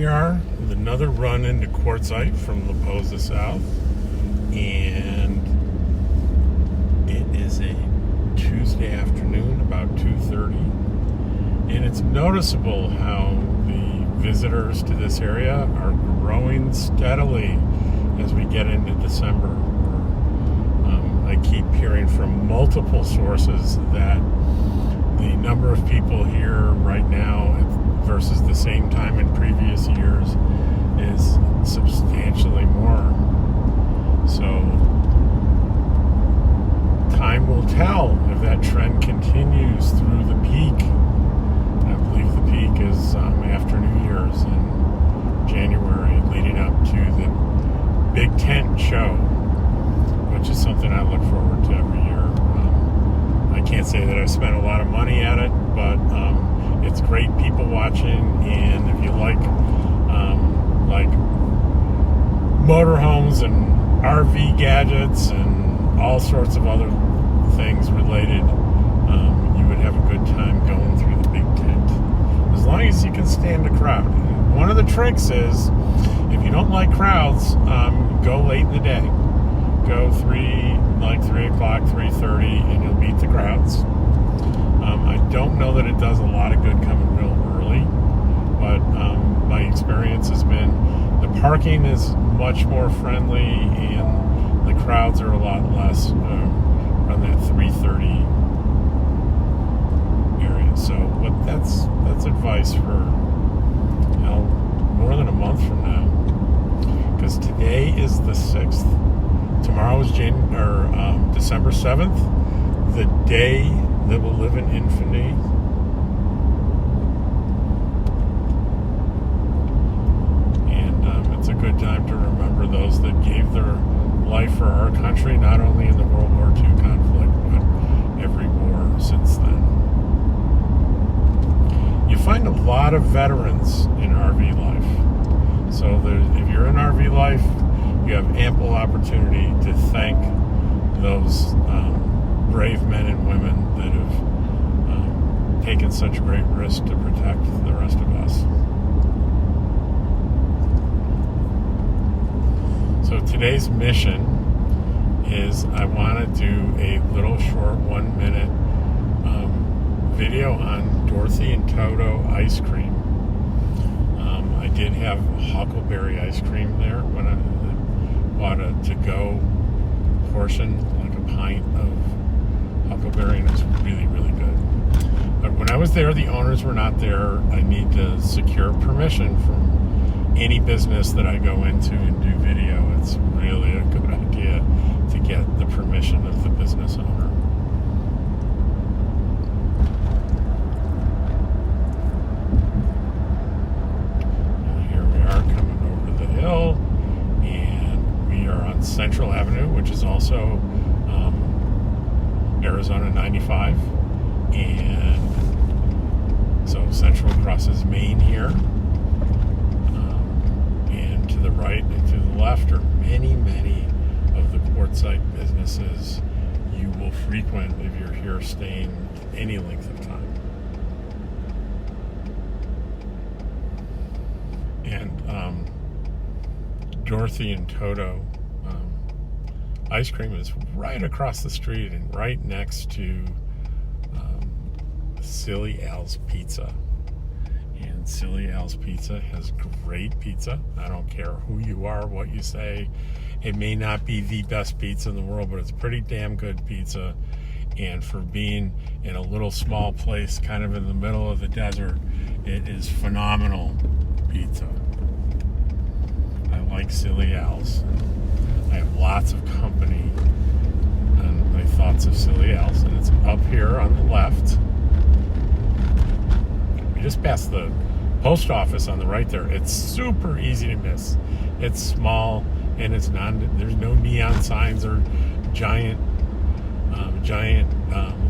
we are with another run into Quartzsite from La Posa South, and it is a Tuesday afternoon, about 2:30, and it's noticeable how the visitors to this area are growing steadily as we get into December. I keep hearing from multiple sources that the number of people here right now versus the same time in previous years is substantially more. So time will tell if that trend continues through the peak. I believe the peak is after New Year's in January, leading up to the Big Tent show, which is something I look forward to every year. I can't say that I've spent a lot of money at it, but it's great people watching, and if you like motorhomes and RV gadgets and all sorts of other things related, you would have a good time going through the Big Tent, as long as you can stand a crowd. One of the tricks is, if you don't like crowds, go late in the day. Go 3 o'clock, 3:30, and you'll beat the crowds. I don't know that it does a lot of good coming real early, but my experience has been the parking is much more friendly and the crowds are a lot less around that 3:30 area. So that's advice for more than a month from now, because today is the 6th. Tomorrow is December 7th, the day that will live in infamy. And it's a good time to remember those that gave their life for our country, not only in the World War II conflict, but every war since then. You find a lot of veterans in RV life. So if you're in RV life, you have ample opportunity to thank those brave men and women that have taken such great risk to protect the rest of us. So today's mission is I want to do a little short 1-minute video on Dorothy and Toto ice cream. I did have huckleberry ice cream there when I bought a to-go portion, like a pint of huckleberry, and it's really, really good. But when I was there, the owners were not there. I need to secure permission from any business that I go into and do video. It's really a good idea to get the permission of the business owner. And here we are coming over the hill. Central Avenue, which is also Arizona 95, and so Central crosses Maine here, and to the right and to the left are many of the Quartzsite businesses you will frequent if you're here staying any length of time. And Dorothy and Toto ice cream is right across the street and right next to Silly Al's Pizza. And Silly Al's Pizza has great pizza. I don't care who you are, what you say. It may not be the best pizza in the world, but it's pretty damn good pizza. And for being in a little small place kind of in the middle of the desert, it is phenomenal pizza. I like Silly Al's. I have lots of company and my thoughts of Silly Al's, and it's up here on the left. We just passed the post office on the right there. It's super easy to miss. It's small and there's no neon signs or giant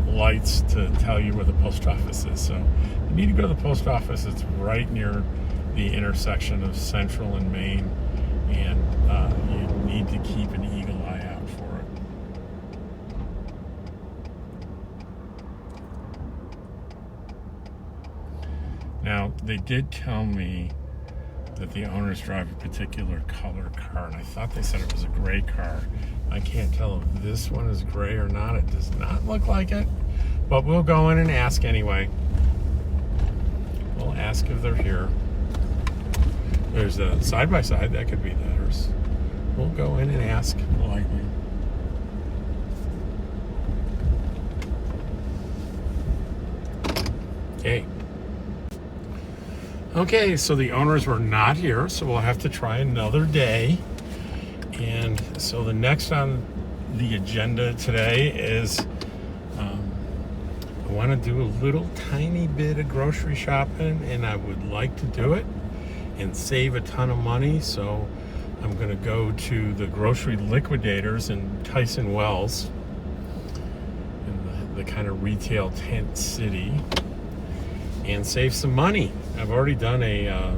lights to tell you where the post office is. So you need to go to the post office. It's right near the intersection of Central and Maine, and you need to keep an eagle eye out for it. Now, they did tell me that the owners drive a particular color car, and I thought they said it was a gray car. I can't tell if this one is gray or not. It does not look like it, but we'll go in and ask anyway. We'll ask if they're here. There's a side-by-side, that could be theirs. We'll go in and ask politely. Okay, so the owners were not here, so we'll have to try another day. And so the next on the agenda today is I want to do a little tiny bit of grocery shopping, and I would like to do it and save a ton of money. So I'm going to go to the grocery liquidators in Tyson Wells, in the kind of retail tent city, and save some money. I've already done a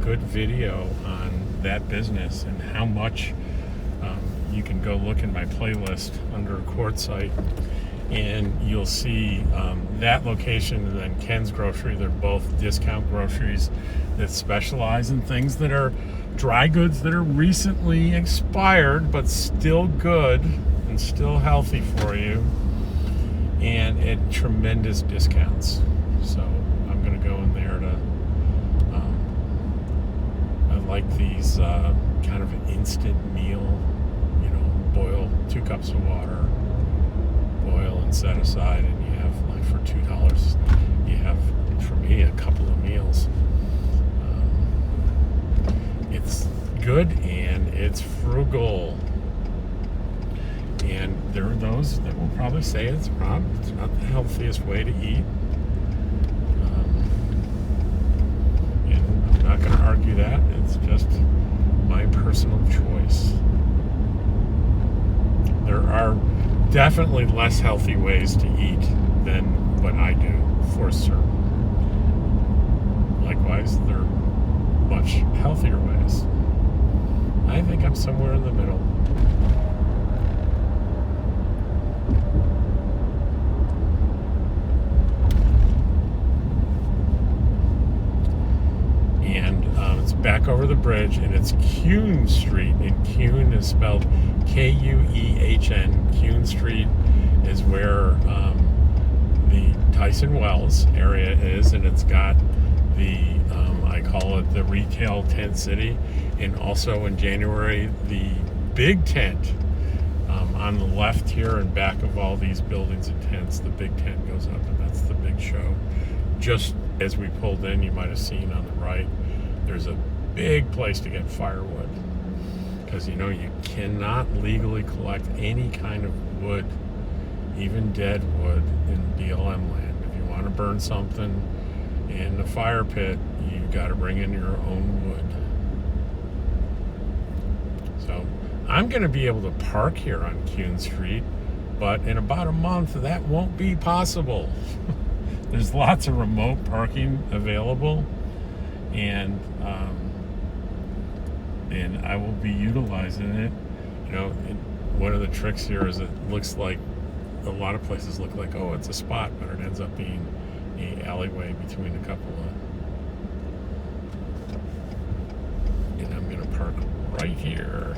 good video on that business and how much. You can go look in my playlist under QUARTZSITE, and you'll see that location and then Ken's Grocery. They're both discount groceries that specialize in things that are dry goods that are recently expired but still good and still healthy for you, and at tremendous discounts. So I'm going to go in there to I like these kind of an instant meal, boil 2 cups of water, boil and set aside, and you have, like, for $2 you have, for me, a couple of meals. It's good and it's frugal, and there are those that will probably say it's not the healthiest way to eat, and I'm not going to argue that. It's just my personal choice. There are definitely less healthy ways to eat than what I do, for certain. Likewise, there are much healthier ways. I think I'm somewhere in the middle. And it's back over the bridge, and it's Kuehn Street, and Kuehn is spelled Kuehn. Kuehn Street is where the Tyson Wells area is, and it's got the I call it the retail tent city, and also in January the big tent on the left here, and back of all these buildings and tents, the big tent goes up, and that's the big show. Just as we pulled in, you might have seen on the right, there's a big place to get firewood, because you cannot legally collect any kind of wood, even dead wood, in BLM land. If you want to burn something in the fire pit, you got to bring in your own wood. So I'm going to be able to park here on Kuehn Street, but in about a month that won't be possible. There's lots of remote parking available, and I will be utilizing it. One of the tricks here is it looks like a lot of places look like, oh, it's a spot, but it ends up being a alleyway between a couple of. And I'm going to park right here.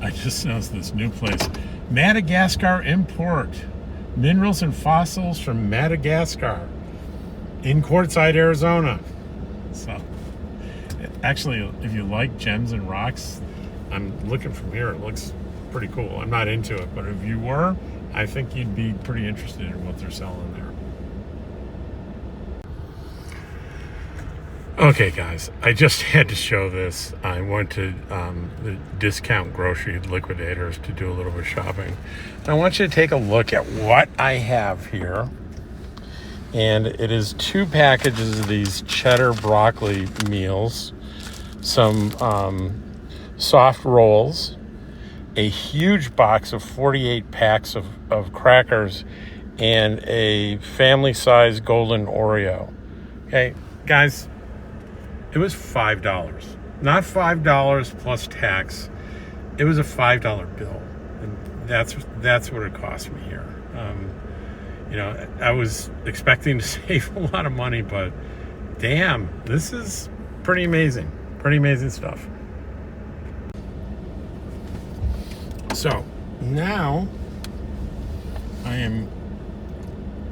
I just noticed this new place, Madagascar Import, minerals and fossils from Madagascar, in QUARTZSITE, Arizona. So, actually, if you like gems and rocks, I'm looking from here. It looks pretty cool. I'm not into it, but if you were, I think you'd be pretty interested in what they're selling there. Okay, guys, I just had to show this. I went to the discount grocery liquidators to do a little bit of shopping. And I want you to take a look at what I have here. And it is 2 packages of these cheddar broccoli meals, some soft rolls, a huge box of 48 packs of crackers, and a family-sized golden Oreo. Okay, guys, it was $5. Not $5 plus tax. It was a $5 bill. And that's what it cost me here. You know, I was expecting to save a lot of money, but damn, this is pretty amazing. Pretty amazing stuff. So now I am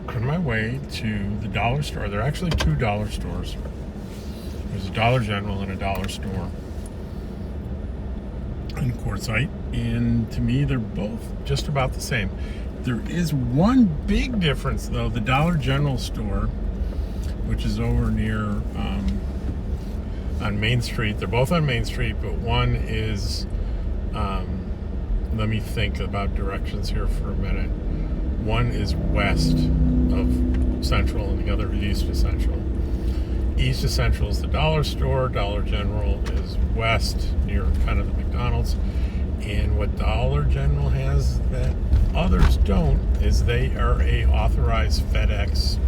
on my way to the dollar store. There are actually two dollar stores. There's a Dollar General and a dollar store in Quartzsite, and to me they're both just about the same. There is one big difference though. The Dollar General store, which is over near on Main Street, they're both on Main Street, but one is let me think about directions here for a minute. One is west of Central and the other is east of Central. East of Central is the dollar store. Dollar General is west near kind of the McDonald's. And what Dollar General has that others don't is they are a authorized FedEx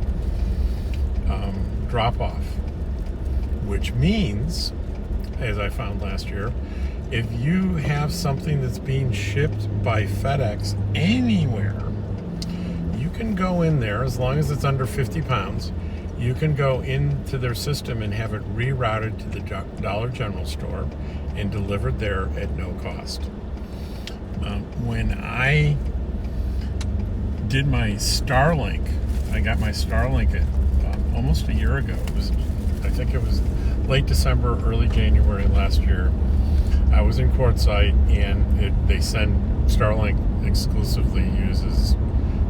drop-off, which means, as I found last year, if you have something that's being shipped by FedEx anywhere, you can go in there, as long as it's under 50 pounds, you can go into their system and have it rerouted to the Dollar General store and delivered there at no cost. When I did my Starlink, I got my Starlink almost a year ago. I think it was late December, early January last year. I was in Quartzsite, and they send Starlink exclusively uses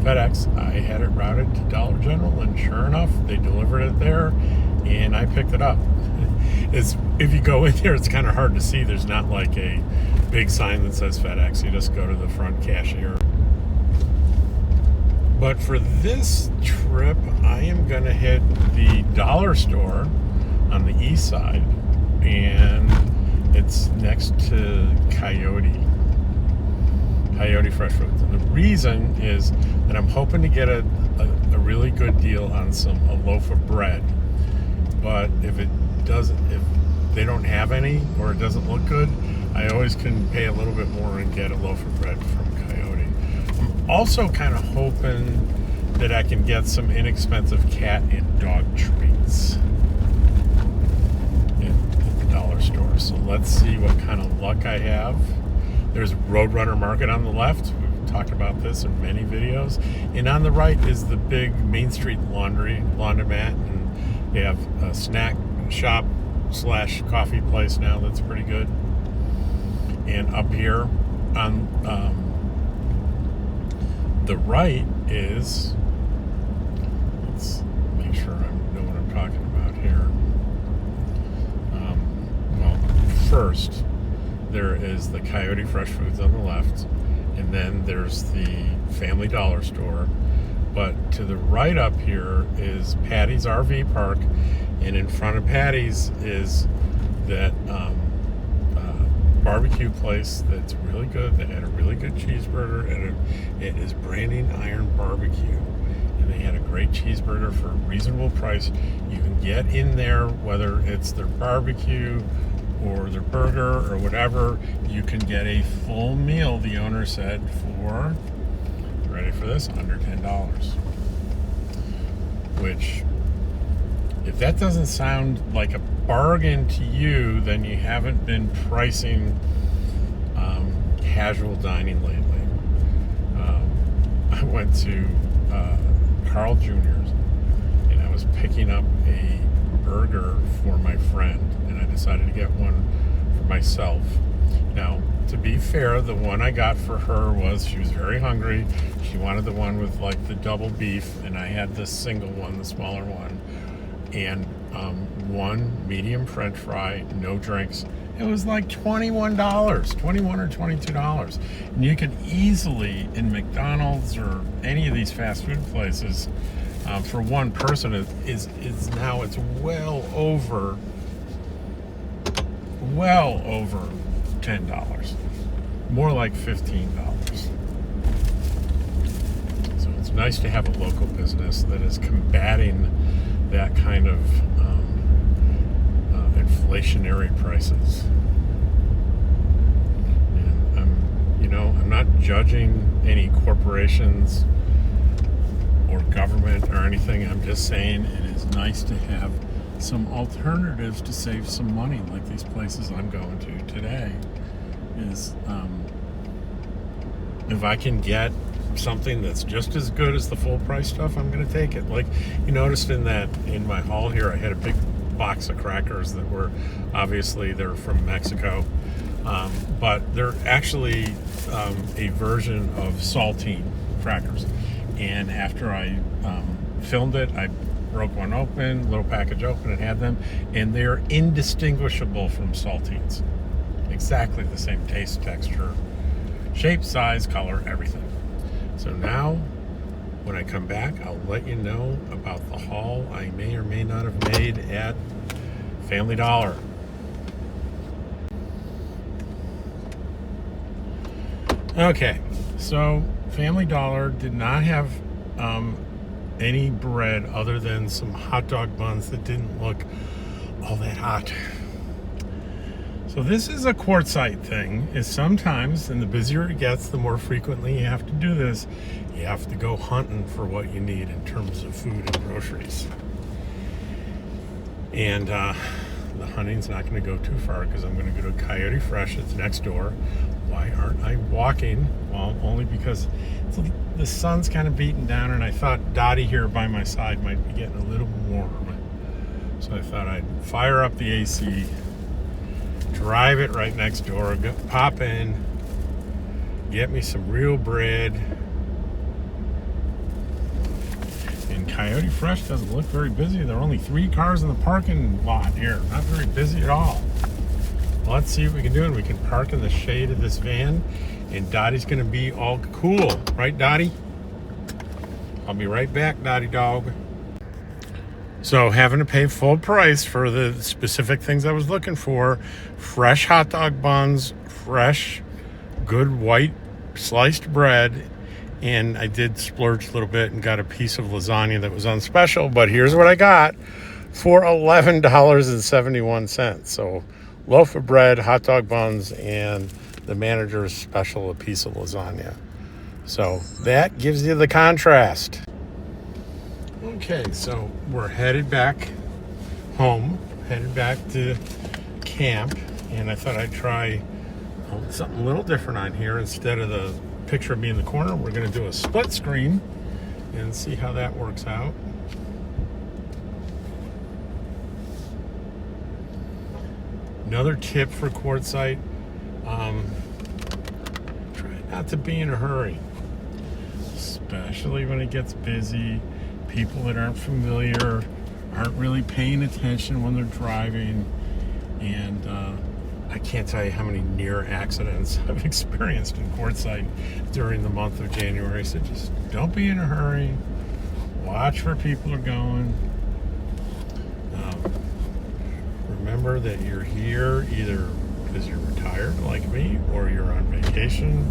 FedEx. I had it routed to Dollar General, and sure enough, they delivered it there, and I picked it up. If you go in there, it's kind of hard to see. There's not like a big sign that says FedEx. You just go to the front cashier. But for this trip, I am going to hit the dollar store on the east side, and it's next to Coyote Fresh Foods. And the reason is that I'm hoping to get a really good deal on a loaf of bread. But if they don't have any, or it doesn't look good, I always can pay a little bit more and get a loaf of bread from Coyote. I'm also kind of hoping that I can get some inexpensive cat and dog treats at the dollar store. So let's see what kind of luck I have. There's Roadrunner Market on the left. We've talked about this in many videos. And on the right is the big Main Street laundromat. And they have a snack shop / coffee place now that's pretty good. And up here on the right is, let's make sure I know what I'm talking about here. Well, first, there is the Coyote Fresh Foods on the left, and then there's the Family Dollar store. But to the right up here is Patty's RV Park, and in front of Patty's is that barbecue place that's really good. They had a really good cheeseburger, and it is Branding Iron Barbecue, and they had a great cheeseburger for a reasonable price. You can get in there, whether it's their barbecue or their burger or whatever. You can get a full meal, the owner said, for, ready for this, under $10. Which, if that doesn't sound like a bargain to you, then you haven't been pricing casual dining lately. I went to Carl Jr.'s, and I was picking up a burger for my friend, and I decided to get one for myself. Now, to be fair, the one I got for her she was very hungry. She wanted the one with like the double beef, and I had the single one, the smaller one, and one medium French fry, no drinks. It was like $21 or $22. And you could easily, in McDonald's or any of these fast food places, for one person, it's well over $10. More like $15. So it's nice to have a local business that is combating that kind of inflationary prices. And I'm not judging any corporations or argument or anything. I'm just saying it is nice to have some alternatives to save some money, like these places I'm going to today. Is if I can get something that's just as good as the full price stuff, I'm going to take it. Like you noticed in my haul here, I had a big box of crackers that were obviously they're from Mexico, but they're actually a version of saltine crackers. And after I filmed it, I broke one open, little package open, and had them, and they're indistinguishable from saltines. Exactly the same taste, texture, shape, size, color, everything. So now, when I come back, I'll let you know about the haul I may or may not have made at Family Dollar. Okay, so Family Dollar did not have any bread other than some hot dog buns that didn't look all that hot. So this is a QUARTZSITE thing, is sometimes, and the busier it gets, the more frequently you have to do this, you have to go hunting for what you need in terms of food and groceries. And the hunting's not going to go too far because I'm going to go to Coyote Fresh. It's next door. Why aren't I walking? Well, only because the sun's kind of beating down, and I thought Dottie here by my side might be getting a little warm. So I thought I'd fire up the AC, drive it right next door, pop in, get me some real bread. And Coyote Fresh doesn't look very busy. There are only 3 cars in the parking lot here. Not very busy at all. Let's see what we can do, and we can park in the shade of this van, and Dottie's gonna be all cool. Right, Dottie? I'll be right back, Dottie dog. So having to pay full price for the specific things I was looking for: fresh hot dog buns, fresh, good white sliced bread, and I did splurge a little bit and got a piece of lasagna that was on special, but here's what I got for $11.71. So loaf of bread, hot dog buns, and the manager's special, a piece of lasagna. So that gives you the contrast. Okay, so we're headed back home, headed back to camp, and I thought I'd try something a little different on here. Instead of the picture of me in the corner, we're going to do a split screen and see how that works out. Another tip for QUARTZSITE, try not to be in a hurry, especially when it gets busy. People that aren't familiar aren't really paying attention when they're driving, and I can't tell you how many near accidents I've experienced in QUARTZSITE during the month of January. So just don't be in a hurry. Watch where people are going. Remember that you're here either because you're retired like me, or you're on vacation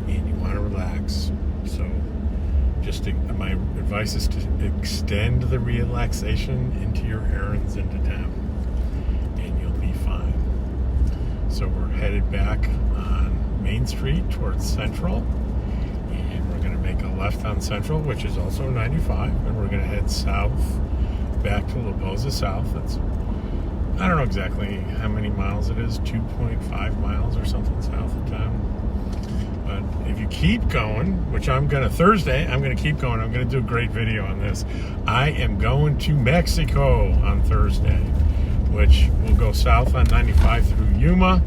and you want to relax. So my advice is to extend the relaxation into your errands into town, and you'll be fine. So we're headed back on Main Street towards Central, and we're going to make a left on Central, which is also 95, and we're going to head south back to La Boza South. I don't know exactly how many miles it is, 2.5 miles or something south of town. But if you keep going, which I'm going to Thursday, I'm going to keep going. I'm going to do a great video on this. I am going to Mexico on Thursday, which will go south on 95 through Yuma,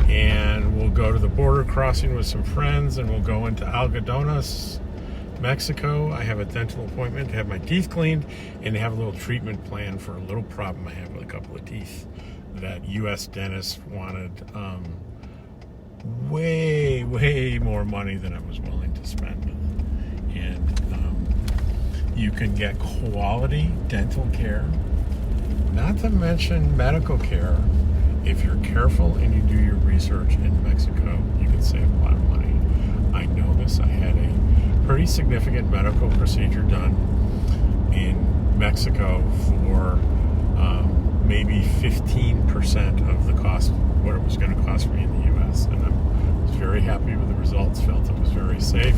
and we'll go to the border crossing with some friends, and we'll go into Algodones, Mexico. I have a dental appointment to have my teeth cleaned and have a little treatment plan for a little problem I have with a couple of teeth that U.S. dentists wanted way more money than I was willing to spend. And you can get quality dental care, not to mention medical care. If you're careful and you do your research in Mexico, you can save a lot of money. I know this. I had a pretty significant medical procedure done in Mexico for maybe 15% of the cost, what it was going to cost me in the U.S. And I was very happy with the results, felt it was very safe,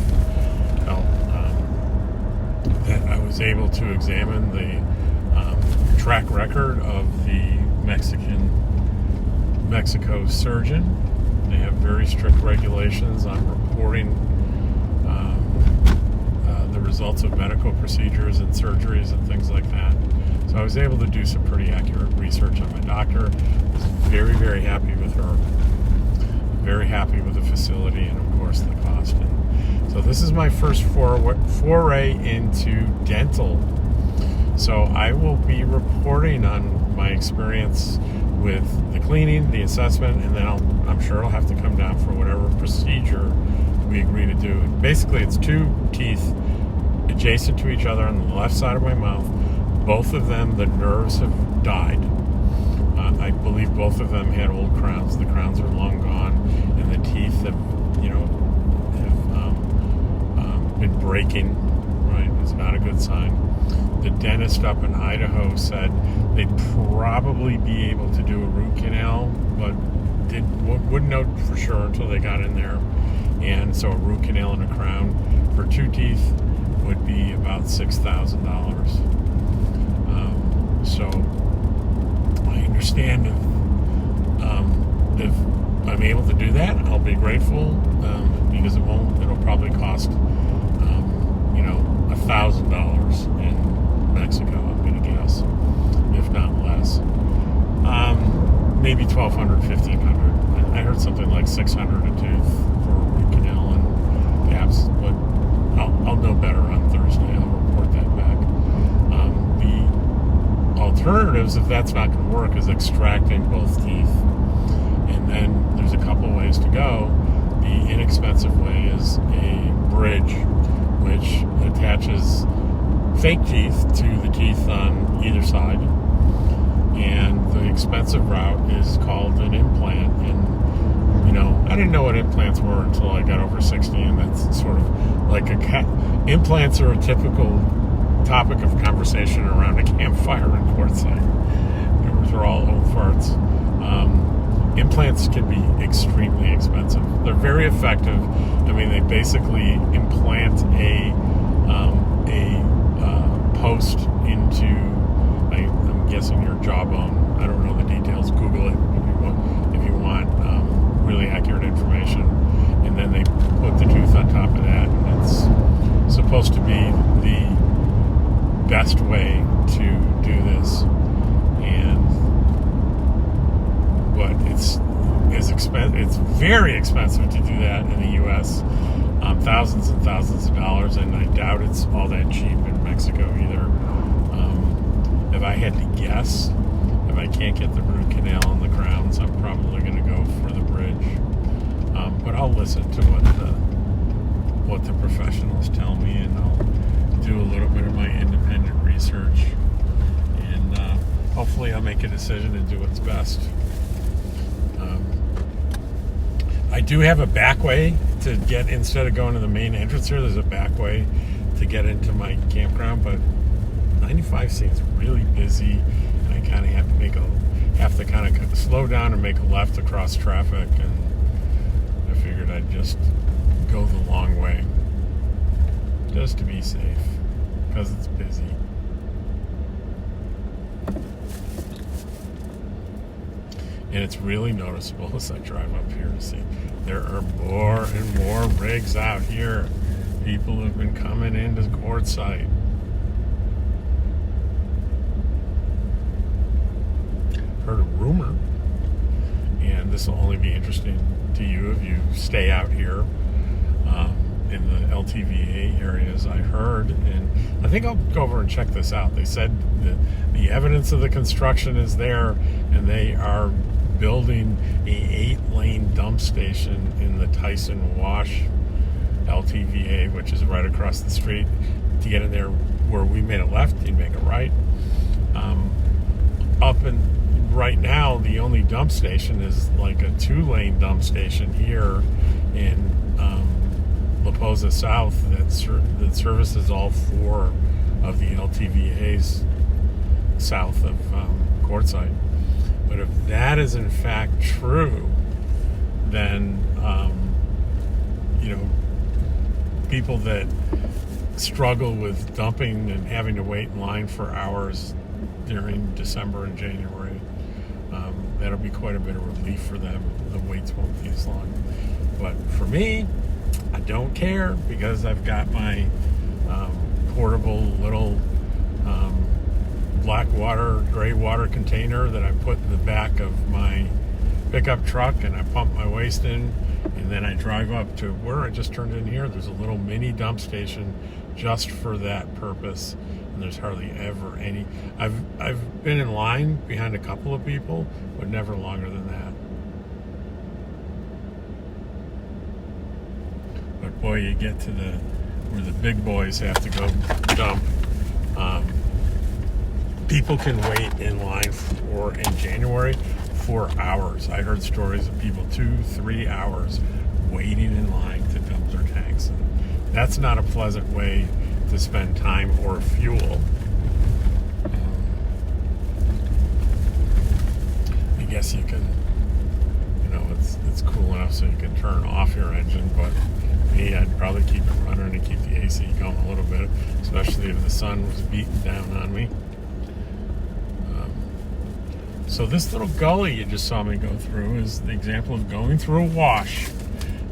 felt that I was was able to examine the track record of the Mexico surgeon. They have very strict regulations on reporting the results of medical procedures and surgeries and things like that. So I was able to do some pretty accurate research on my doctor. I was very, very happy with her. Very happy with the facility and, of course, the cost. And so this is my first foray into dental. So I will be reporting on my experience with the cleaning, the assessment, and then I'm sure I'll have to come down for whatever procedure we agree to do. Basically, it's two teeth adjacent to each other on the left side of my mouth. Both of them, the nerves have died. I believe both of them had old crowns. The crowns are long gone, and the teeth have been breaking. Right, it's not a good sign. The dentist up in Idaho said they'd probably be able to do a root canal, but wouldn't know for sure until they got in there. And so a root canal and a crown for two teeth would be about $6,000. So I understand if I'm able to do that, I'll be grateful, because it'll probably cost $1,000 in Mexico, I'm going to guess, if not less. Maybe $1,200, $1,500. I heard something like $600 a tooth for a root canal and caps, but I'll know better on Thursday. I'll report that back. The alternatives, if that's not going to work, is extracting both teeth, and then there's a couple ways to go. The inexpensive way is a bridge, which attaches fake teeth to the teeth on either side, and the expensive route is called an implant. And I didn't know what implants were until I got over 60, and that's sort of like implants are a typical topic of conversation around a campfire in Quartzsite. Those are all old farts. Implants can be extremely expensive. They're very effective. I mean, they basically implant a post into, I'm guessing, your jawbone. I don't know the details. Google it if you want really accurate information. And then they put the tooth on top of that. And it's supposed to be the best way to do this. But it's very expensive to do that in the U.S. Thousands and thousands of dollars, and I doubt it's all that cheap in Mexico either. If I had to guess, if I can't get the root canal and the crowns, I'm probably going to go for the bridge. But I'll listen to what the professionals tell me, and I'll do a little bit of my independent research, and hopefully I'll make a decision and do what's best. I do have a back way to get, instead of going to the main entrance here, there's a back way to get into my campground, but 95 seems really busy, and I kind of have to kind of slow down and make a left across traffic, and I figured I'd just go the long way just to be safe, because it's busy. And it's really noticeable as I drive up here to see there are more and more rigs out here. People have been coming into Quartzsite. Heard a rumor, and this will only be interesting to you if you stay out here in the LTVA areas. I heard, and I think I'll go over and check this out. They said that the evidence of the construction is there, and they are building a 8-lane dump station in the Tyson Wash LTVA, which is right across the street. To get in there, where we made a left, you'd make a right. Right now, the only dump station is like a 2-lane dump station here in La Posa South that services all 4 of the LTVAs south of Quartzsite. But if that is in fact true, then people that struggle with dumping and having to wait in line for hours during December and January. That'll be quite a bit of relief for them. The waits won't be as long. But for me, I don't care because I've got my portable little black water, gray water container that I put in the back of my pickup truck, and I pump my waste in, and then I drive up to where I just turned in here. There's a little mini dump station just for that purpose, and there's hardly ever any. I've been in line behind a couple of people, but never longer than that. But boy, you get to where the big boys have to go dump. People can wait in line in January for hours. I heard stories of people 2-3 hours waiting in line to dump their tanks. And that's not a pleasant way to spend time or fuel. I guess you can, it's cool enough so you can turn off your engine, but me, I'd probably keep it running and keep the AC going a little bit, especially if the sun was beating down on me. So this little gully you just saw me go through is the example of going through a wash.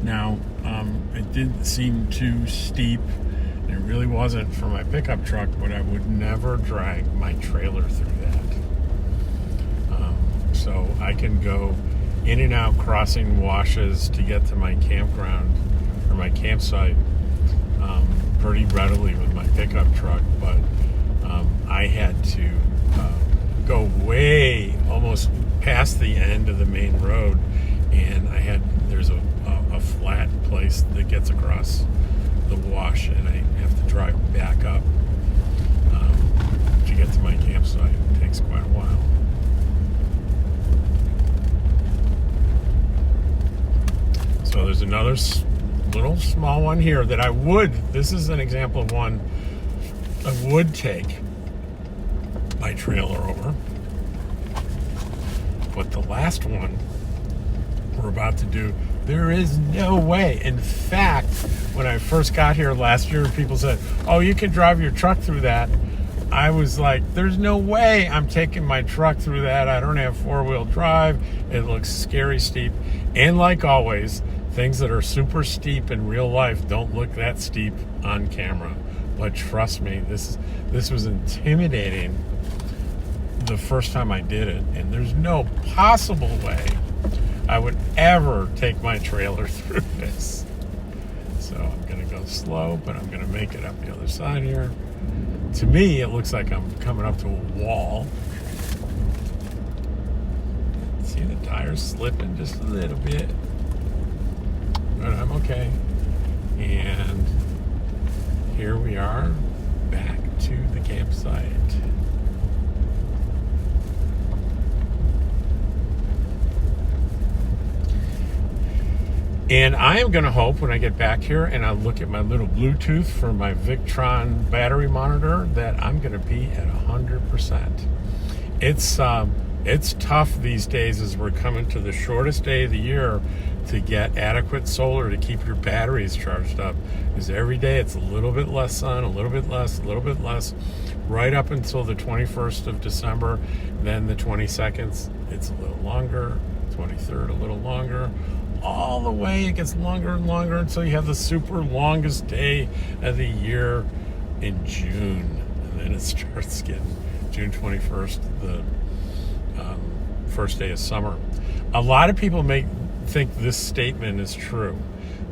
Now, it didn't seem too steep, and it really wasn't for my pickup truck, but I would never drag my trailer through that. So I can go in and out crossing washes to get to my campground or my campsite pretty readily with my pickup truck, but I had to go way almost past the end of the main road, and there's a flat place that gets across the wash, and I have to drive back up to get to my campsite. It takes quite a while. So there's another little small one here that this is an example of one I would take my trailer over. But the last one we're about to do, there is no way. In fact, when I first got here last year, people said, oh, you can drive your truck through that. I was like, there's no way I'm taking my truck through that. I don't have four-wheel drive. It looks scary steep. And like always, things that are super steep in real life don't look that steep on camera. But trust me, this was intimidating the first time I did it, and there's no possible way I would ever take my trailer through this. So I'm gonna go slow, but I'm gonna make it up the other side here. To me, it looks like I'm coming up to a wall. See the tires slipping just a little bit, but I'm okay. And here we are, back to the campsite. And I am going to hope when I get back here and I look at my little Bluetooth for my Victron battery monitor that I'm going to be at 100%. It's tough these days as we're coming to the shortest day of the year to get adequate solar to keep your batteries charged up. Because every day it's a little bit less sun, a little bit less, right up until the 21st of December. Then the 22nd, it's a little longer, 23rd, a little longer. All the way, it gets longer and longer until you have the super longest day of the year in June. And then it starts getting June 21st, the first day of summer. A lot of people think this statement is true,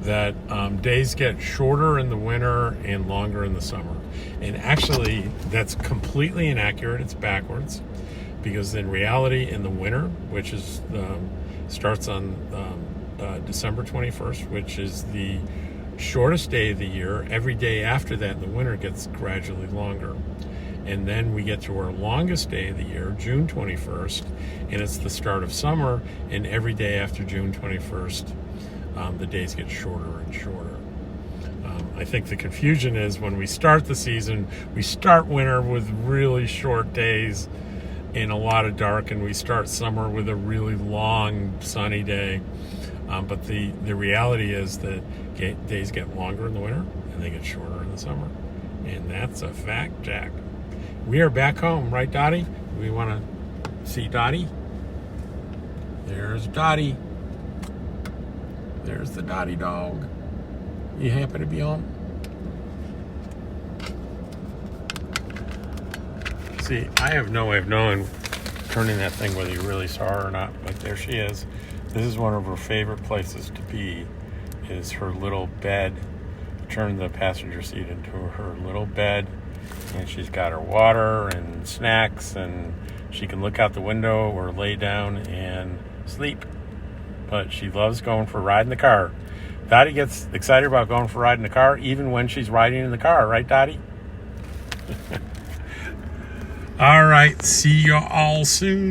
that days get shorter in the winter and longer in the summer. And actually, that's completely inaccurate. It's backwards. Because in reality, in the winter, which is starts on December 21st, which is the shortest day of the year, every day after that in the winter gets gradually longer. And then we get to our longest day of the year, June 21st, and it's the start of summer, and every day after June 21st, the days get shorter and shorter. I think the confusion is when we start the season, we start winter with really short days and a lot of dark, and we start summer with a really long sunny day. But the reality is that days get longer in the winter and they get shorter in the summer. And that's a fact, Jack. We are back home, right, Dottie? We want to see Dottie. There's Dottie. There's the Dottie dog. You happen to be home? See, I have no way of knowing turning that thing whether you really saw her or not, but there she is. This is one of her favorite places to be, is her little bed. Turn the passenger seat into her little bed, and she's got her water and snacks, and she can look out the window or lay down and sleep. But she loves going for a ride in the car. Dottie gets excited about going for a ride in the car even when she's riding in the car, right, Dottie? All right, see you all soon.